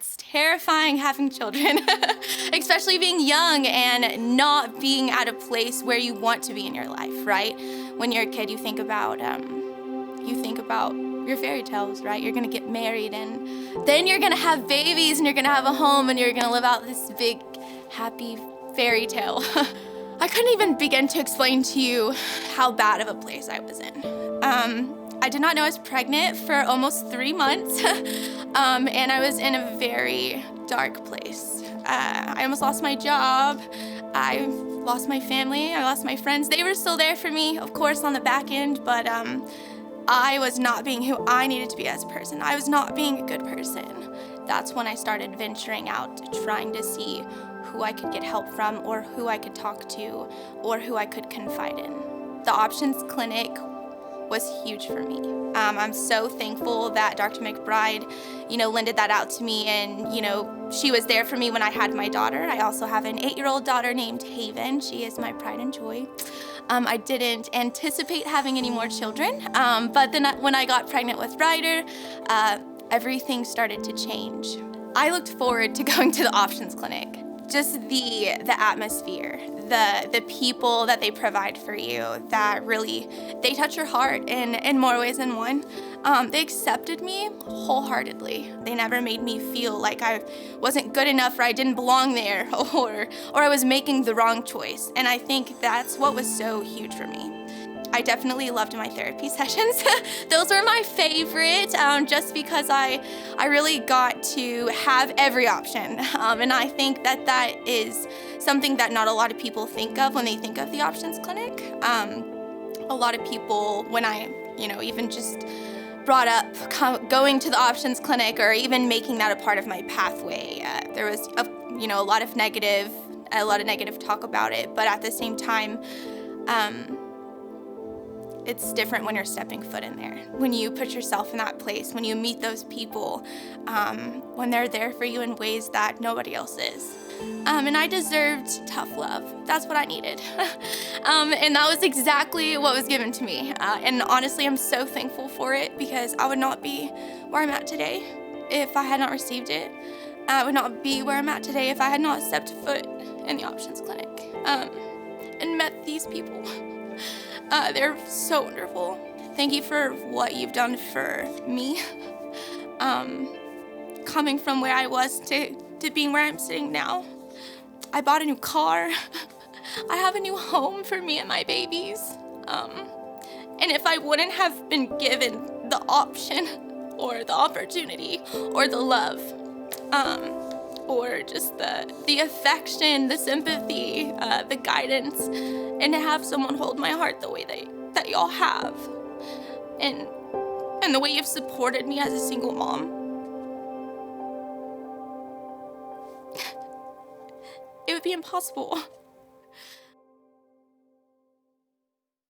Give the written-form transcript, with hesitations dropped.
It's terrifying having children, especially being young and not being at a place where you want to be in your life, right? When you're a kid, you think about your fairy tales, right? You're gonna get married and then you're gonna have babies and you're gonna have a home and you're gonna live out this big, happy fairy tale. I couldn't even begin to explain to you how bad of a place I was in. I did not know I was pregnant for almost 3 months, and I was in a very dark place. I almost lost my job. I lost my family. I lost my friends. They were still there for me, of course, on the back end, but I was not being who I needed to be as a person. I was not being a good person. That's when I started venturing out, trying to see who I could get help from, or who I could talk to, or who I could confide in. The Options Clinic was huge for me. I'm so thankful that Dr. McBride, lended that out to me, and, she was there for me when I had my daughter. I also have an 8-year-old daughter named Haven. She is my pride and joy. I didn't anticipate having any more children, but then when I got pregnant with Ryder, everything started to change. I looked forward to going to the Options Clinic. Just the atmosphere, the people that they provide for you, that really, they touch your heart in more ways than one. They accepted me wholeheartedly. They never made me feel like I wasn't good enough or I didn't belong there or I was making the wrong choice. And I think that's what was so huge for me. I definitely loved my therapy sessions. Those were my favorite, just because I really got to have every option. And I think that is something that not a lot of people think of when they think of the Options Clinic. A lot of people, when I, even just brought up going to the Options Clinic or even making that a part of my pathway, there was, a lot of negative talk about it. But at the same time, it's different when you're stepping foot in there. When you put yourself in that place, when you meet those people, when they're there for you in ways that nobody else is. And I deserved tough love. That's what I needed. And that was exactly what was given to me. And honestly, I'm so thankful for it because I would not be where I'm at today if I had not received it. I would not be where I'm at today if I had not stepped foot in the Options Clinic and met these people. They're so wonderful. Thank you for what you've done for me. Coming from where I was to being where I'm sitting now. I bought a new car. I have a new home for me and my babies. And if I wouldn't have been given the option or the opportunity or the love, or just the affection, the sympathy, the guidance, and to have someone hold my heart the way that y'all have, and the way you've supported me as a single mom, it would be impossible.